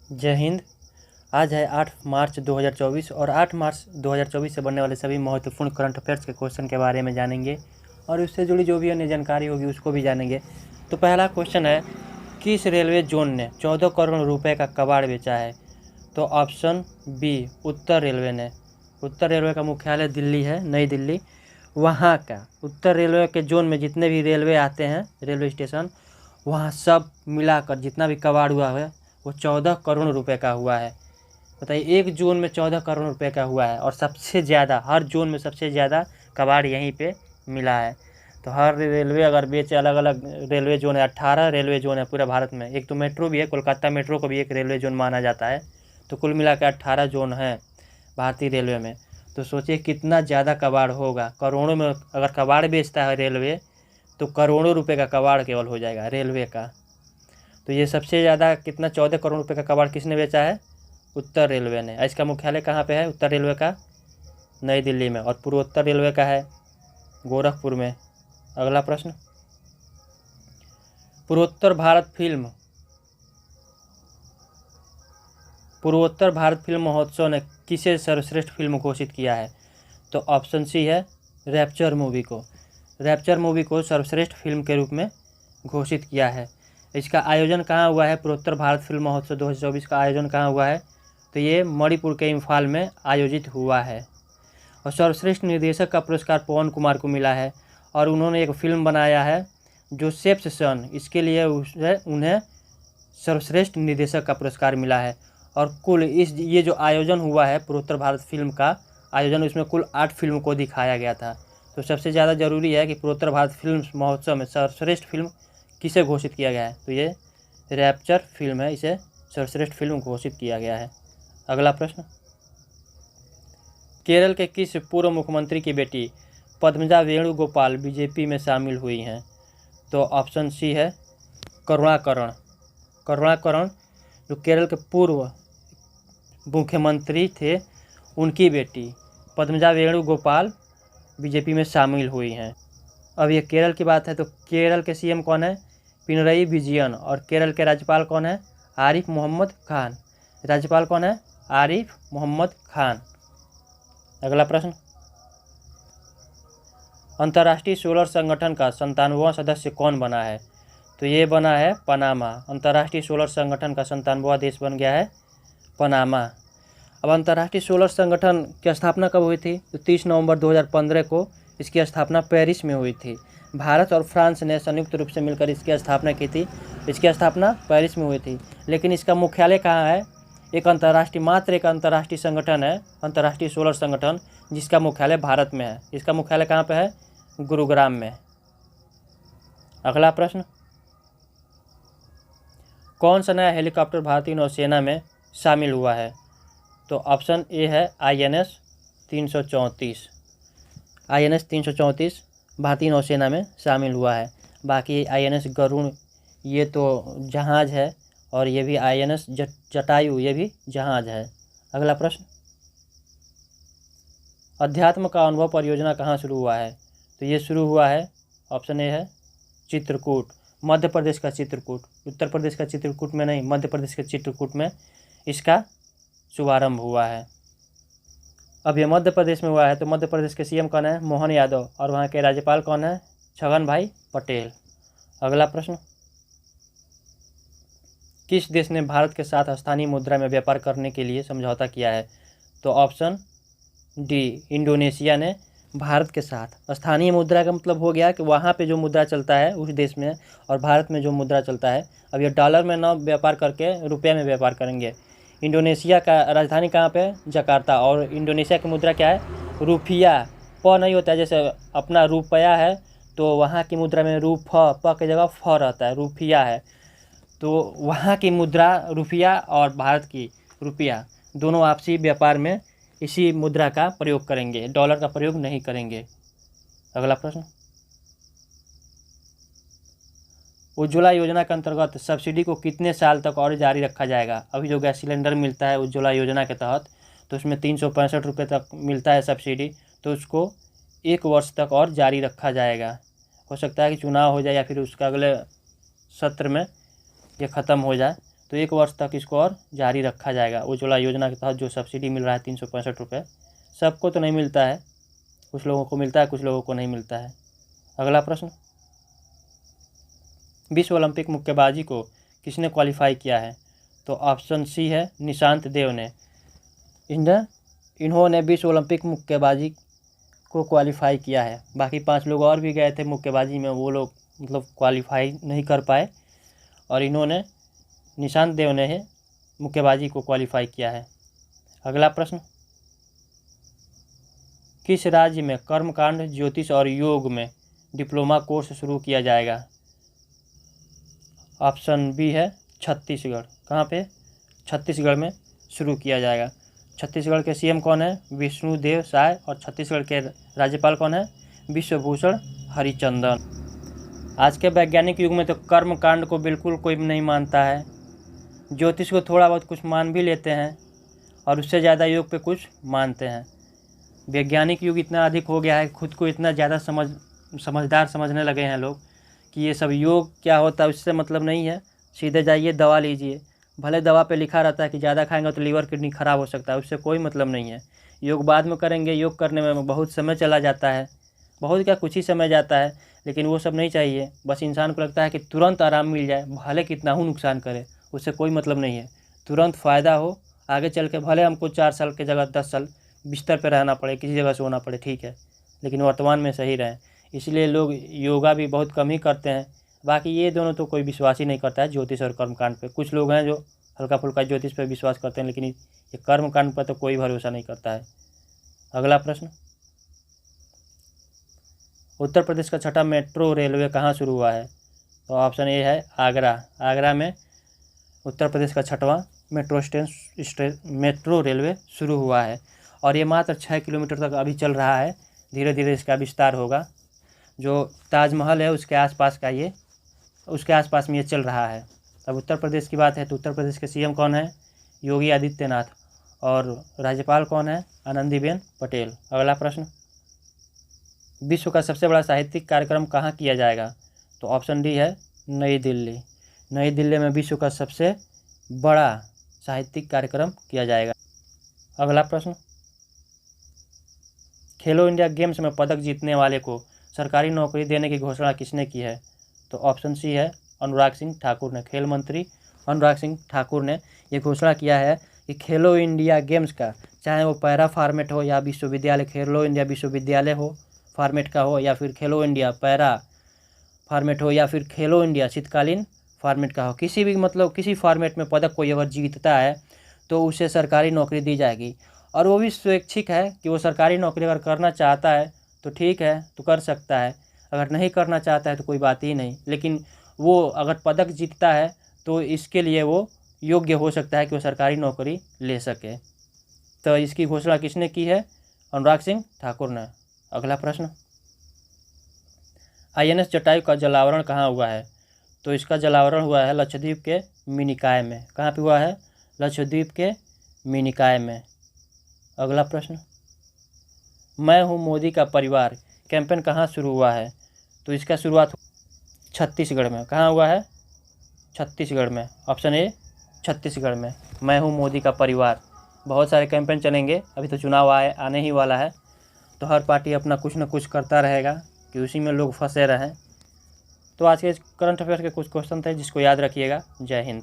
जय हिंद। आज है 8 मार्च 2024 और 8 मार्च 2024 से बनने वाले सभी महत्वपूर्ण करंट अफेयर्स के क्वेश्चन के बारे में जानेंगे और उससे जुड़ी जो भी अन्य जानकारी होगी उसको भी जानेंगे। तो पहला क्वेश्चन है, किस रेलवे जोन ने 14 करोड़ रुपए का कबाड़ बेचा है? तो ऑप्शन बी, उत्तर रेलवे ने। उत्तर रेलवे का मुख्यालय दिल्ली है, नई दिल्ली। वहाँ का उत्तर रेलवे के जोन में जितने भी रेलवे आते हैं, रेलवे स्टेशन, वहाँ सब मिलाकर जितना भी कबाड़ हुआ है वो 14 करोड़ रुपए का हुआ है। बताइए, एक जोन में 14 करोड़ रुपए का हुआ है और सबसे ज़्यादा, हर जोन में सबसे ज़्यादा कबाड़ यहीं पे मिला है। तो हर रेलवे अगर बेचे, अलग अलग रेलवे जोन है, 18 रेलवे जोन है पूरे भारत में। एक तो मेट्रो भी है, कोलकाता मेट्रो को भी एक रेलवे जोन माना जाता है। तो कुल मिला के 18 जोन है भारतीय रेलवे में। तो सोचिए कितना ज़्यादा कबाड़ होगा। करोड़ों में अगर कबाड़ बेचता है रेलवे तो करोड़ों रुपए का कबाड़ केवल हो जाएगा रेलवे का। तो ये सबसे ज़्यादा कितना, 14 करोड़ रुपए का कबाड़ किसने बेचा है? उत्तर रेलवे ने। इसका मुख्यालय कहाँ पे है उत्तर रेलवे का? नई दिल्ली में। और पूर्वोत्तर रेलवे का है गोरखपुर में। अगला प्रश्न, पूर्वोत्तर भारत फिल्म महोत्सव ने किसे सर्वश्रेष्ठ फिल्म घोषित किया है? तो ऑप्शन सी है, रैप्चर मूवी को। रैप्चर मूवी को सर्वश्रेष्ठ फिल्म के रूप में घोषित किया है। इसका आयोजन कहाँ हुआ है? पूर्वोत्तर भारत फिल्म महोत्सव 2024 का आयोजन कहाँ हुआ है? तो ये मणिपुर के इम्फाल में आयोजित हुआ है। और सर्वश्रेष्ठ निर्देशक का पुरस्कार पवन कुमार को मिला है और उन्होंने एक फिल्म बनाया है जोसेफ्स सन, इसके लिए उन्हें सर्वश्रेष्ठ निर्देशक का पुरस्कार मिला है। और कुल ये जो आयोजन हुआ है पूर्वोत्तर भारत फिल्म का आयोजन, उसमें कुल 8 फिल्म को दिखाया गया था। तो सबसे ज़्यादा ज़रूरी है कि पूर्वोत्तर भारत फिल्म महोत्सव में सर्वश्रेष्ठ फिल्म किसे घोषित किया गया है? तो ये रैप्चर फिल्म है, इसे सर्वश्रेष्ठ फिल्म घोषित किया गया है। अगला प्रश्न, केरल के किस पूर्व मुख्यमंत्री की बेटी पद्मजा वेणुगोपाल बीजेपी में शामिल हुई हैं? तो ऑप्शन सी है, करुणाकरण। करुणाकरण जो केरल के पूर्व मुख्यमंत्री थे, उनकी बेटी पद्मजा वेणुगोपाल बीजेपी में शामिल हुई हैं। अब ये केरल की बात है तो केरल के सीएम कौन है? पिनरई विजयन। और केरल के राज्यपाल कौन है? आरिफ मोहम्मद खान। राज्यपाल कौन है? आरिफ मोहम्मद खान। अगला प्रश्न, अंतर्राष्ट्रीय सोलर संगठन का 97वां सदस्य कौन बना है? तो ये बना है पनामा। अंतर्राष्ट्रीय सोलर संगठन का 97वां देश बन गया है पनामा। अब अंतर्राष्ट्रीय सोलर संगठन की स्थापना कब हुई थी? तो 30 नवंबर 2015 को इसकी स्थापना पेरिस में हुई थी। भारत और फ्रांस ने संयुक्त रूप से मिलकर इसकी स्थापना की थी। इसकी स्थापना पेरिस में हुई थी। लेकिन इसका मुख्यालय कहाँ है? मात्र एक अंतर्राष्ट्रीय संगठन है, अंतर्राष्ट्रीय सोलर संगठन, जिसका मुख्यालय भारत में है। इसका मुख्यालय कहाँ पे है? गुरुग्राम में। अगला प्रश्न, कौन सा नया हेलीकॉप्टर भारतीय नौसेना में शामिल हुआ है? तो ऑप्शन ए है INS 334। INS 334 भारतीय नौसेना में शामिल हुआ है। बाकी INS गरुड़ ये तो जहाज़ है और ये भी INS जटायु ये भी जहाज़ है। अगला प्रश्न, अध्यात्म का अनुभव परियोजना कहाँ शुरू हुआ है? तो ये शुरू हुआ है, ऑप्शन ए है, चित्रकूट, मध्य प्रदेश का चित्रकूट। उत्तर प्रदेश का चित्रकूट में नहीं, मध्य प्रदेश के चित्रकूट में इसका शुभारंभ हुआ है। अब ये मध्य प्रदेश में हुआ है तो मध्य प्रदेश के सीएम कौन है? मोहन यादव। और वहाँ के राज्यपाल कौन है? छगन भाई पटेल। अगला प्रश्न, किस देश ने भारत के साथ स्थानीय मुद्रा में व्यापार करने के लिए समझौता किया है? तो ऑप्शन डी, इंडोनेशिया ने भारत के साथ। स्थानीय मुद्रा का मतलब हो गया कि वहाँ पे जो मुद्रा चलता है उस देश में, और भारत में जो मुद्रा चलता है, अब ये डॉलर में ना व्यापार करके रुपये में व्यापार करेंगे। इंडोनेशिया का राजधानी कहाँ पे? जकार्ता। और इंडोनेशिया की मुद्रा क्या है? रुपया। प नहीं होता है, जैसे अपना रुपया है तो वहाँ की मुद्रा में प की जगह फ रहता है, रुपया है। तो वहाँ की मुद्रा रुपया और भारत की रुपया दोनों आपसी व्यापार में इसी मुद्रा का प्रयोग करेंगे, डॉलर का प्रयोग नहीं करेंगे। अगला प्रश्न, उज्ज्वला योजना के अंतर्गत सब्सिडी को कितने साल तक और जारी रखा जाएगा? अभी जो गैस सिलेंडर मिलता है उज्ज्वला योजना के तहत, तो उसमें 365 रुपये तक मिलता है सब्सिडी, तो उसको 1 वर्ष तक और जारी रखा जाएगा। हो सकता है कि चुनाव हो जाए या फिर उसका अगले सत्र में ये ख़त्म हो जाए, तो 1 वर्ष तक इसको और जारी रखा जाएगा। उज्ज्वला योजना के तहत जो सब्सिडी मिल रहा है 365 रुपये, सबको तो नहीं मिलता है, कुछ लोगों को मिलता है, कुछ लोगों को नहीं मिलता है। अगला प्रश्न, विश्व ओलंपिक मुक्केबाजी को किसने क्वालिफाई किया है? तो ऑप्शन सी है निशांत देव ने। इन्होंने विश्व ओलंपिक मुक्केबाजी को क्वालिफाई किया है। बाकी 5 लोग और भी गए थे मुक्केबाजी में, वो लोग मतलब क्वालिफाई नहीं कर पाए, और इन्होंने निशांत देव ने मुक्केबाजी को क्वालिफाई किया है। अगला प्रश्न, किस राज्य में कर्मकांड, ज्योतिष और योग में डिप्लोमा कोर्स शुरू किया जाएगा? ऑप्शन बी है छत्तीसगढ़। कहाँ पे? छत्तीसगढ़ में शुरू किया जाएगा। छत्तीसगढ़ के सीएम कौन है? विष्णुदेव साय। और छत्तीसगढ़ के राज्यपाल कौन है? विश्वभूषण हरिचंदन। आज के वैज्ञानिक युग में तो कर्मकांड को बिल्कुल कोई नहीं मानता है, ज्योतिष को थोड़ा बहुत कुछ मान भी लेते हैं, और उससे ज़्यादा योग पे कुछ मानते हैं। वैज्ञानिक युग इतना अधिक हो गया है, खुद को इतना ज़्यादा समझदार समझने लगे हैं लोग कि ये सब योग क्या होता है उससे मतलब नहीं है, सीधे जाइए दवा लीजिए। भले दवा पे लिखा रहता है कि ज़्यादा खाएंगे तो लीवर किडनी ख़राब हो सकता है, उससे कोई मतलब नहीं है। योग बाद में करेंगे, योग करने में बहुत समय चला जाता है, बहुत क्या कुछ ही समय जाता है, लेकिन वो सब नहीं चाहिए। बस इंसान को लगता है कि तुरंत आराम मिल जाए, भले कितना ही नुकसान करे, उससे कोई मतलब नहीं है। तुरंत फ़ायदा हो, आगे चल के भले हमको 4 साल की जगह 10 साल बिस्तर पर रहना पड़े, किसी जगह सोना पड़े, ठीक है, लेकिन वर्तमान में सही रहें। इसलिए लोग योगा भी बहुत कम ही करते हैं। बाकी ये दोनों तो कोई विश्वास ही नहीं करता है, ज्योतिष और कर्मकांड पे। कुछ लोग हैं जो हल्का फुल्का ज्योतिष पे विश्वास करते हैं, लेकिन ये कर्मकांड पर तो कोई भरोसा नहीं करता है। अगला प्रश्न, उत्तर प्रदेश का छठा मेट्रो रेलवे कहाँ शुरू हुआ है? तो ऑप्शन ए है आगरा। आगरा में उत्तर प्रदेश का छठवां मेट्रो रेलवे शुरू हुआ है, और ये मात्र 6 किलोमीटर तक अभी चल रहा है। धीरे धीरे इसका विस्तार होगा। जो ताजमहल है उसके आसपास में ये चल रहा है। अब उत्तर प्रदेश की बात है तो उत्तर प्रदेश के सीएम कौन है? योगी आदित्यनाथ। और राज्यपाल कौन है? आनंदीबेन पटेल। अगला प्रश्न, विश्व का सबसे बड़ा साहित्यिक कार्यक्रम कहाँ किया जाएगा? तो ऑप्शन डी है नई दिल्ली। नई दिल्ली में विश्व का सबसे बड़ा साहित्यिक कार्यक्रम किया जाएगा। अगला प्रश्न, खेलो इंडिया गेम्स में पदक जीतने वाले को सरकारी नौकरी देने की घोषणा किसने की है? तो ऑप्शन सी है अनुराग सिंह ठाकुर ने। खेल मंत्री अनुराग सिंह ठाकुर ने ये घोषणा किया है कि खेलो इंडिया गेम्स का, चाहे वो पैरा फॉर्मेट हो या विश्वविद्यालय, खेलो इंडिया विश्वविद्यालय हो फॉर्मेट का हो, या फिर खेलो इंडिया पैरा फॉर्मेट हो, या फिर खेलो इंडिया शीतकालीन फॉर्मेट का हो, किसी भी मतलब किसी फॉर्मेट में पदक कोई अगर जीतता है तो उसे सरकारी नौकरी दी जाएगी। और वो भी स्वैच्छिक है कि वो सरकारी नौकरी अगर करना चाहता है तो ठीक है, तो कर सकता है, अगर नहीं करना चाहता है तो कोई बात ही नहीं। लेकिन वो अगर पदक जीतता है तो इसके लिए वो योग्य हो सकता है कि वो सरकारी नौकरी ले सके। तो इसकी घोषणा किसने की है? अनुराग सिंह ठाकुर ने। अगला प्रश्न, INS जटायु का जलावरण कहाँ हुआ है? तो इसका जलावरण हुआ है लक्षद्वीप के मिनिकॉय में। कहाँ पे हुआ है? लक्षद्वीप के मिनिकॉय में। अगला प्रश्न, मैं हूँ मोदी का परिवार कैंपेन कहाँ शुरू हुआ है? तो इसका शुरुआत छत्तीसगढ़ में। कहाँ हुआ है? छत्तीसगढ़ में। ऑप्शन ए छत्तीसगढ़ में। मैं हूँ मोदी का परिवार। बहुत सारे कैंपेन चलेंगे, अभी तो चुनाव आने ही वाला है, तो हर पार्टी अपना कुछ न कुछ करता रहेगा कि उसी में लोग फंसे रहें। तो आज के करंट अफेयर्स के कुछ क्वेश्चन थे जिसको याद रखिएगा। जय हिंद।